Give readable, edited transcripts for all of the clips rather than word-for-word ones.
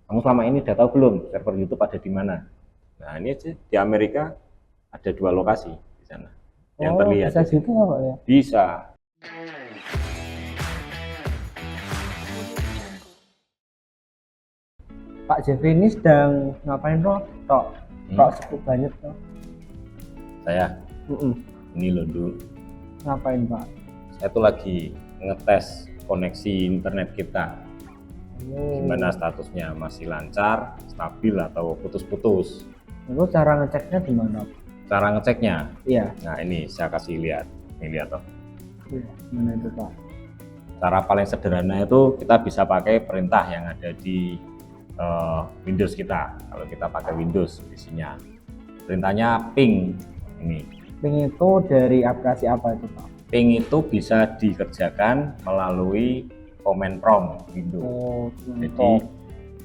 Kamu selama ini udah tahu belum server YouTube ada di mana? Nah, ini aja di Amerika ada 2 lokasi di sana yang Oh, terlihat bisa di sini. gitu ya Pak ya? Bisa. Pak Jeffrey ini sedang ngapain Bro? Tok cukup banyak toh. Saya Mm-mm. ini loh dulu. Ngapain Pak? Saya tuh lagi ngetes koneksi internet kita. Gimana statusnya, masih lancar, stabil atau putus-putus. Lalu cara ngeceknya gimana? Cara ngeceknya, Iya. nah ini saya kasih lihat. Ini lihat toh. Iya, mana itu Pak? Cara paling sederhana itu kita bisa pakai perintah yang ada di Windows kita. Kalau kita pakai Windows isinya perintahnya ping. Ini Ping itu dari aplikasi apa itu Pak? ping itu bisa dikerjakan melalui command prompt Windows. Oh, Jadi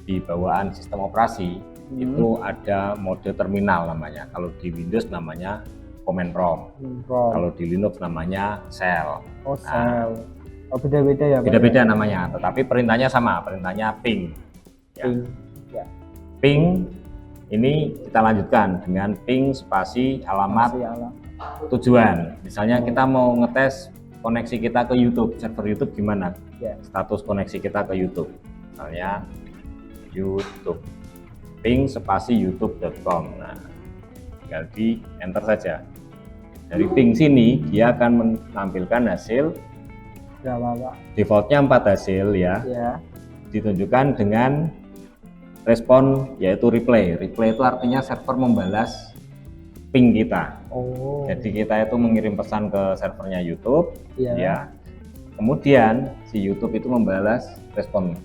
di bawaan sistem operasi itu ada mode terminal namanya. Kalau di Windows namanya command prompt. Kalau di Linux namanya shell. Oh, shell. Oh, beda-beda ya Pak? Beda-beda namanya, tetapi perintahnya sama, perintahnya ping. Ya. Ping. Ya. Ping ini kita lanjutkan dengan ping spasi alamat tujuan. Misalnya kita mau ngetes koneksi kita ke YouTube, server YouTube gimana? Ya. Status koneksi kita ke YouTube. Misalnya YouTube. Ping spasi youtube.com. Nah, tinggal di enter saja. Dari ping sini dia akan menampilkan hasil berapa Pak? Defaultnya 4 hasil ya. Ya. Ditunjukkan dengan respon yaitu replay. Replay itu artinya server membalas ping kita. Oh. Jadi kita itu mengirim pesan ke servernya YouTube, ya. Ya. Kemudian si YouTube itu membalas respon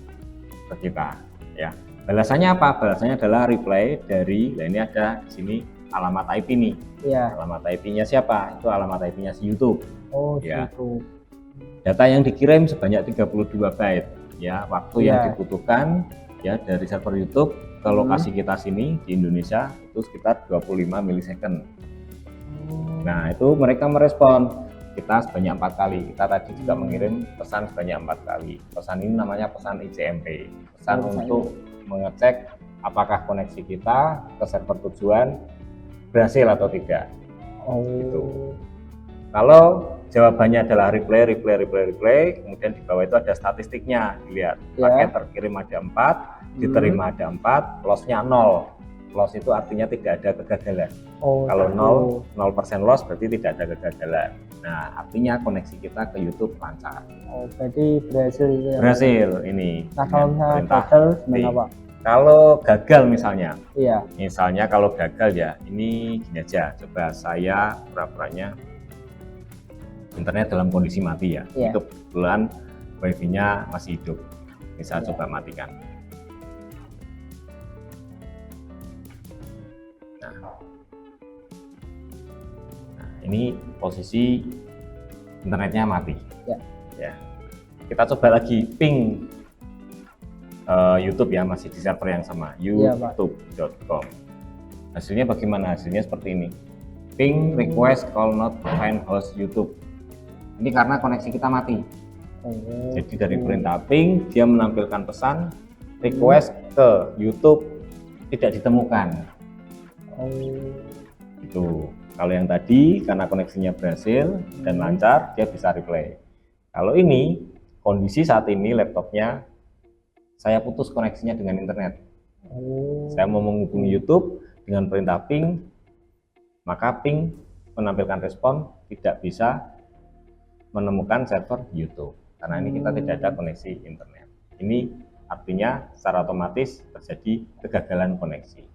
ke kita, ya. Balasannya apa? Balasannya adalah replay dari, nah ini ada di sini alamat IP nih. Ya. Alamat IP-nya siapa? Itu alamat IP-nya si YouTube. Oh, ya. YouTube. Data yang dikirim sebanyak 32 byte, ya. Waktu yang dibutuhkan ya dari server YouTube ke lokasi kita sini di Indonesia itu sekitar 25 milisecond. Nah, itu mereka merespon kita sebanyak 4 kali. Kita tadi juga mengirim pesan sebanyak 4 kali. Pesan ini namanya pesan ICMP. Pesan untuk mengecek apakah koneksi kita ke server tujuan berhasil atau tidak. Gitu. Kalau jawabannya adalah replay, kemudian di bawah itu ada statistiknya, dilihat. Paket terkirim ada 4, diterima ada 4, loss-nya 0. Loss itu artinya tidak ada kegagalan. Kalau 0% loss berarti tidak ada kegagalan. Nah, artinya koneksi kita ke YouTube lancar. Oh, berarti berhasil ya? Berhasil ini. Nah, kalau misalnya gagal gimana Pak? Kalau gagal misalnya, iya. Misalnya kalau gagal ya, ini gini aja. Coba saya pura-puranya internet dalam kondisi mati ya. Itu kebetulan wifi-nya masih hidup. Bisa coba matikan. Ini posisi internetnya mati. Ya. Kita coba lagi ping YouTube ya, masih di server yang sama, youtube.com. Hasilnya bagaimana? Hasilnya seperti ini. Ping request call not find host YouTube. Ini karena koneksi kita mati. Jadi dari perintah ping dia menampilkan pesan request ke YouTube tidak ditemukan. Itu. Kalau yang tadi karena koneksinya berhasil dan lancar, dia bisa replay. Kalau ini kondisi saat ini laptopnya saya putus koneksinya dengan internet. Saya mau menghubungi YouTube dengan perintah ping, maka ping menampilkan respon tidak bisa menemukan server YouTube karena ini kita tidak ada koneksi internet. Ini artinya secara otomatis terjadi kegagalan koneksi.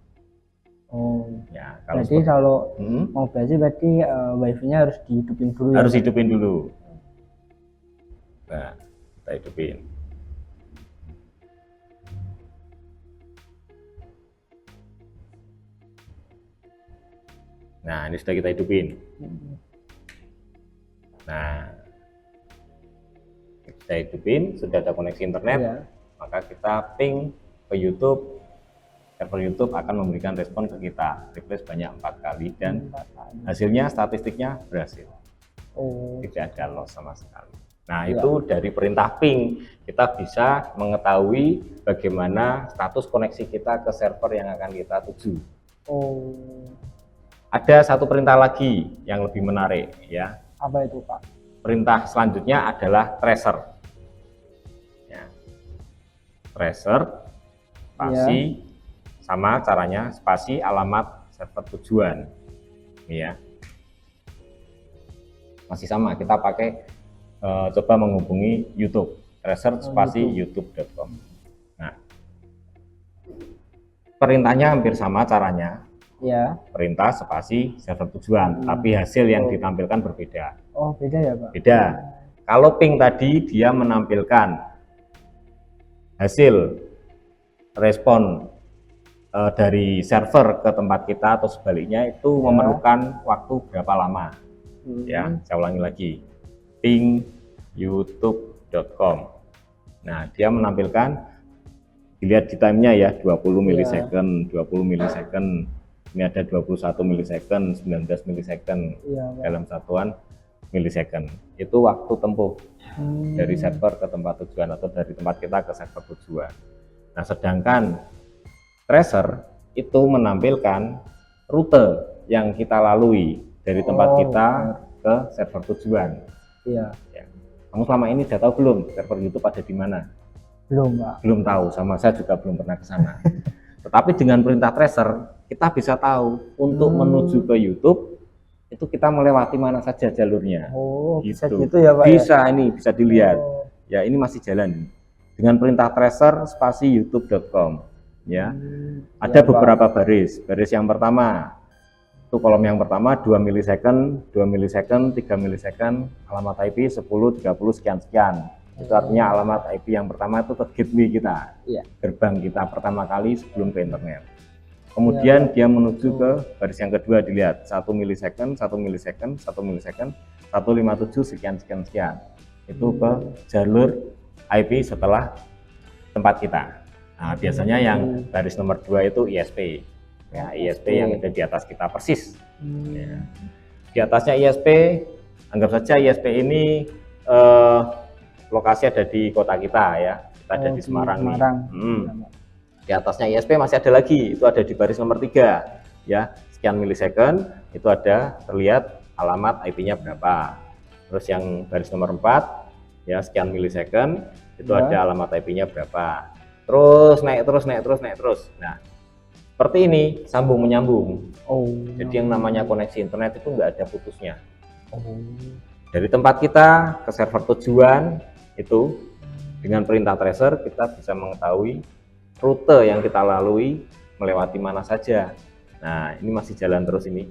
Ya, berarti kalau mau berhasil berarti wifi-nya harus dihidupin dulu. Harus hidupin dulu. Nah, kita hidupin. Nah, ini sudah kita hidupin. Nah, kita hidupin, sudah ada koneksi internet, maka kita ping ke YouTube. Server YouTube akan memberikan respon ke kita, replay sebanyak 4 kali dan hasilnya statistiknya berhasil. Tidak ada loss sama sekali. Nah, itu dari perintah ping kita bisa mengetahui bagaimana status koneksi kita ke server yang akan kita tuju. Ada satu perintah lagi yang lebih menarik ya. Apa itu, Pak? Perintah selanjutnya adalah tracer. Ya. Tracer spasi sama caranya spasi alamat server tujuan. Ya. Masih sama, kita pakai coba menghubungi YouTube, tracer spasi youtube.com. Nah, perintahnya hampir sama caranya. Ya. Perintah spasi server tujuan, tapi hasil yang ditampilkan berbeda. Oh, beda ya, Pak? Beda. Kalau ping tadi dia menampilkan hasil respon dari server ke tempat kita atau sebaliknya itu memerlukan waktu berapa lama. Ya, saya ulangi lagi. Ping youtube.com. Nah, dia menampilkan, dilihat di time-nya ya, 20 milisecond, 20 milisecond. Ini ada 21 milisecond, 19 milisecond dalam satuan milisecond. Itu waktu tempuh dari server ke tempat tujuan atau dari tempat kita ke server tujuan. Nah, sedangkan tracer itu menampilkan rute yang kita lalui dari tempat kita ke server tujuan. Ya. Kamu selama ini sudah tahu belum server YouTube ada di mana? Belum, Pak. Belum tahu, sama saya juga belum pernah ke sana. Tetapi dengan perintah tracer kita bisa tahu untuk menuju ke YouTube itu kita melewati mana saja jalurnya. Bisa gitu ya, Pak? Bisa, ini bisa dilihat. Ya, ini masih jalan dengan perintah tracer spasi youtube.com. Ya, ada beberapa baris. Baris yang pertama itu kolom yang pertama 2 milisecond, 2 milisecond, 3 milisecond, alamat IP 10, 30 sekian-sekian. Itu artinya alamat IP yang pertama itu ke gateway kita, gerbang kita pertama kali sebelum ke internet. Kemudian dia menuju ke baris yang kedua, dilihat 1 milisecond, 1 milisecond, 1 milisecond, 157 sekian-sekian. Itu ke jalur IP setelah tempat kita. Nah, biasanya yang baris nomor 2 itu ISP. Ya, ISP yang ada di atas kita persis. Ya. Di atasnya ISP, anggap saja ISP ini lokasi ada di kota kita ya. Kita ada di Semarang nih. Di atasnya ISP masih ada lagi, itu ada di baris nomor 3 ya. Sekian milisecond itu ada terlihat alamat IP-nya berapa. Terus yang baris nomor 4 ya, sekian milisecond itu ada alamat IP-nya berapa. Terus naik terus. Nah, seperti ini, sambung menyambung. Jadi yang namanya koneksi internet itu nggak ada putusnya. Dari tempat kita ke server tujuan itu dengan perintah tracer kita bisa mengetahui rute yang kita lalui melewati mana saja. Nah, ini masih jalan terus ini.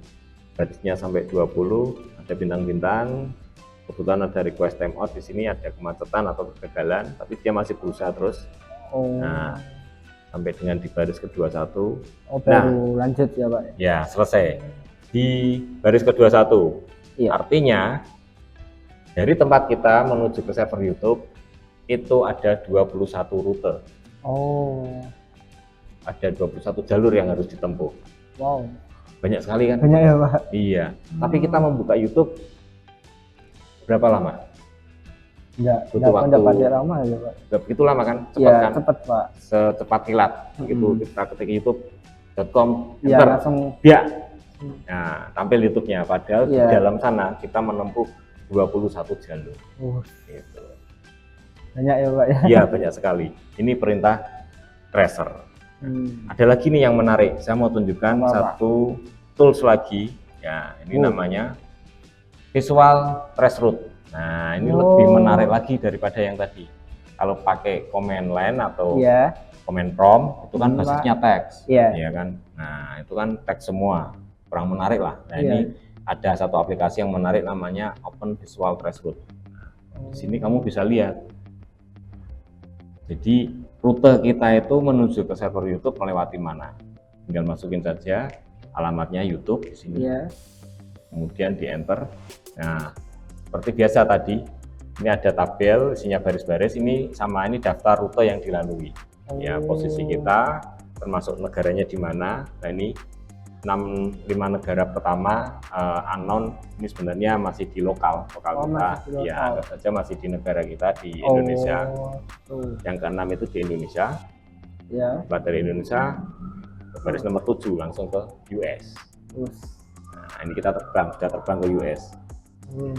Barisnya sampai 20, ada bintang-bintang. Kebetulan ada request timeout di sini, ada kemacetan atau kegagalan, tapi dia masih berusaha terus. Nah, sampai dengan di baris ke-21. Baru lanjut ya, Pak? Ya, selesai. Di baris ke-21. Artinya dari tempat kita menuju ke server YouTube itu ada 21 rute. Ada 21 jalur yang harus ditempuh. Wow. Banyak sekali kan? Banyak ya, Pak? Iya. Tapi kita membuka YouTube berapa lama? Enggak lama ya, Pak. Enggak begitu lama kan? Cepat kan? Cepat, Pak. Secepat kilat. Begitu kita ketik youtube.com, langsung nah, tampil YouTube-nya. Padahal di dalam sana kita menempuh 21 jalur. Gitu. Banyak ya, Pak ya? Iya, banyak sekali. Ini perintah tracer. Ada lagi nih yang menarik. Saya mau tunjukkan satu tools lagi. Ya, ini namanya Visual Traceroute. Nah, ini lebih menarik lagi daripada yang tadi. Kalau pakai command line atau command prompt itu kan basisnya teks, ya kan. Nah, itu kan teks semua, kurang menarik lah. Nah, ini ada satu aplikasi yang menarik namanya Open Visual Traceroute. Di sini kamu bisa lihat. Jadi rute kita itu menuju ke server YouTube melewati mana? Tinggal masukin saja alamatnya YouTube di sini. Kemudian di enter. Nah, seperti biasa tadi, ini ada tabel isinya baris-baris. Ini sama, ini daftar rute yang dilalui. Ya, posisi kita termasuk negaranya di mana. Nah, ini 5 negara pertama unknown ini sebenarnya masih di lokal kita. Ya, anggap saja masih di negara kita di Indonesia. Yang ke-6 itu di Indonesia. Ya. Setelah dari Indonesia, baris nomor 7 langsung ke US. Nah, ini kita sudah terbang ke US.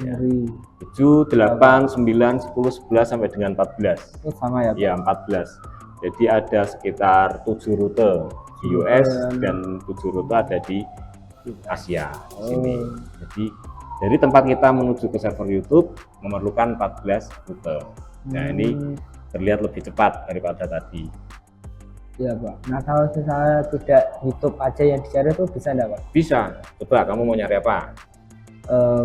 Ya. 7, 8, 9, 10, 11 sampai dengan 14. Sama ya, Pak? Ya, 14. Jadi ada sekitar 7 rute di US dan 7 rute ada di Asia di sini. Jadi dari tempat kita menuju ke server YouTube memerlukan 14 rute. Nah, ini terlihat lebih cepat daripada tadi. Ya, Pak. Nah, kalau misalnya tidak YouTube aja yang dicari itu bisa enggak, Pak? Bisa. Coba kamu mau nyari apa?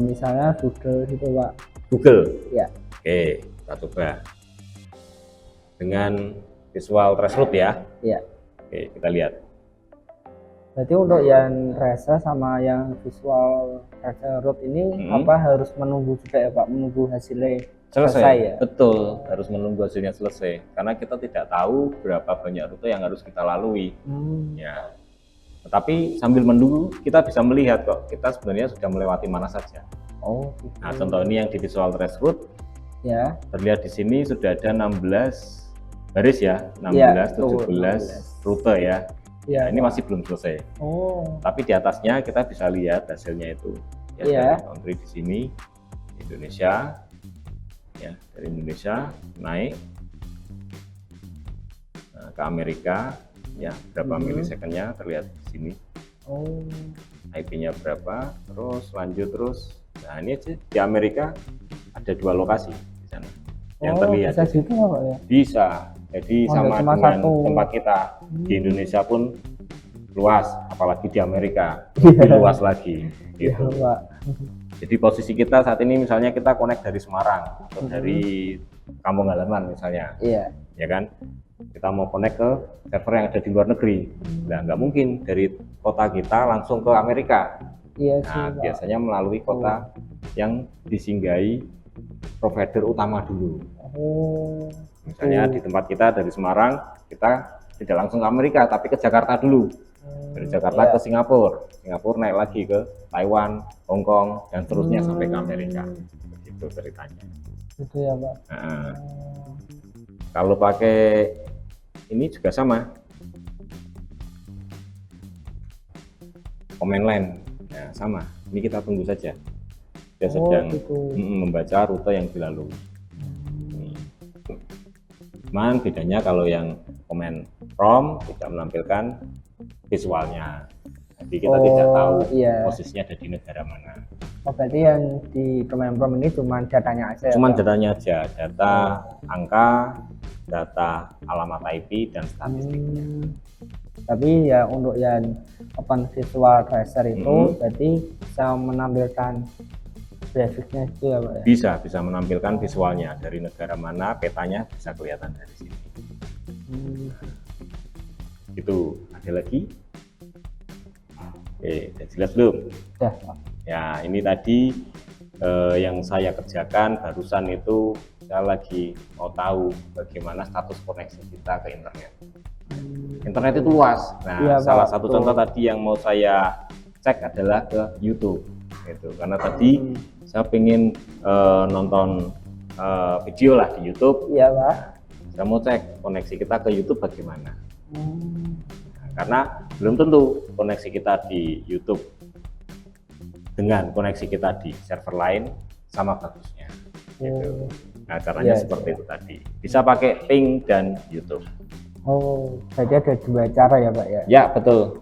Misalnya Google gitu, Pak. Google? Ya. Oke, kita coba. Dengan visual trace route ya? Iya. Oke, kita lihat. Berarti untuk yang Rasa sama yang visual trace route ini apa harus menunggu juga ya, Pak? Menunggu hasilnya selesai ya? Betul, harus menunggu hasilnya selesai. Karena kita tidak tahu berapa banyak rute yang harus kita lalui. Ya. Tetapi sambil menunggu kita bisa melihat kok kita sebenarnya sudah melewati mana saja. Gitu. Nah, contoh ini yang di visual trace route. Ya. Terlihat di sini sudah ada 16 baris ya, 16, 17 rute ya. Ya, ini masih belum selesai. Tapi di atasnya kita bisa lihat hasilnya itu. Ya, dari country di sini Indonesia. Ya, dari Indonesia naik ke Amerika. Ya, berapa milisecondnya terlihat di sini. IP-nya berapa, terus lanjut terus. Nah, ini aja di Amerika ada 2 lokasi di sana yang terlihat. Bisa gitu Pak ya? Bisa. Jadi sama dengan tempat kita di Indonesia pun luas, apalagi di Amerika lebih luas lagi. Gitu. Pak. Jadi posisi kita saat ini misalnya kita connect dari Semarang atau dari kampung halaman misalnya. Iya. Ya kan? Kita mau connect ke server yang ada di luar negeri. Nah, nggak mungkin dari kota kita langsung ke Amerika. Iya sih, nah, biasanya melalui kota yang disinggahi provider utama dulu. Misalnya di tempat kita dari Semarang, kita tidak langsung ke Amerika, tapi ke Jakarta dulu. Dari Jakarta ke Singapura, Singapura naik lagi ke Taiwan, Hong Kong, dan seterusnya sampai ke Amerika. Itu ceritanya. Itu ya, Pak. Nah, kalau pakai ini juga sama, command line, nah, sama. Ini kita tunggu saja. Dia sedang membaca rute yang dilalui. Cuman bedanya kalau yang command prompt tidak menampilkan visualnya, jadi kita tidak tahu posisinya ada di negara mana. Berarti yang di command prompt ini cuma datanya aja. Cuma datanya aja, data angka, data alamat IP dan statistiknya. Tapi ya untuk yang open visual tracer itu berarti bisa menampilkan grafiknya itu ya, Pak ya? Bisa menampilkan visualnya dari negara mana, petanya bisa kelihatan dari sini. Itu ada lagi? Oke, udah jelas belum? Ya, Pak. Ya, ini tadi yang saya kerjakan barusan itu saya lagi mau tahu bagaimana status koneksi kita ke internet. Internet itu luas. Nah, salah satu contoh tadi yang mau saya cek adalah ke YouTube. Gitu. Karena tadi saya pengen nonton video lah di YouTube. Iya, Pak. Saya mau cek koneksi kita ke YouTube bagaimana. Nah, karena belum tentu koneksi kita di YouTube dengan koneksi kita di server lain sama bagusnya. Gitu. Nah, caranya seperti itu tadi. Bisa pakai ping dan YouTube. Jadi ada 2 cara ya, Pak ya? Ya, betul.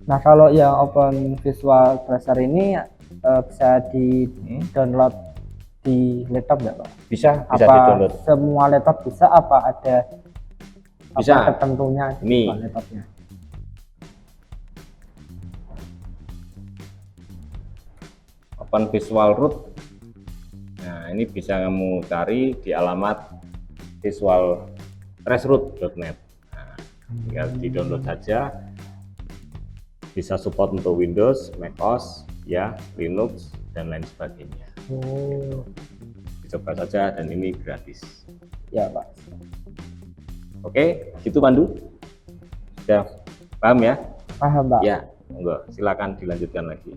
Nah, kalau yang open visual tracer ini bisa di-download di laptop nggak, Pak? Bisa di-download. Semua laptop bisa apa ada bisa tertentunya ini laptopnya? Open Visual Root. Nah, ini bisa kamu cari di alamat visualtraceroute.net. Nah, tinggal di-download saja. Bisa support untuk Windows, macOS, ya, Linux dan lain sebagainya. Dicoba saja dan ini gratis. Ya, Pak. Oke, gitu Pandu. Sudah paham ya? Paham, Pak. Ya. Monggo, silakan dilanjutkan lagi.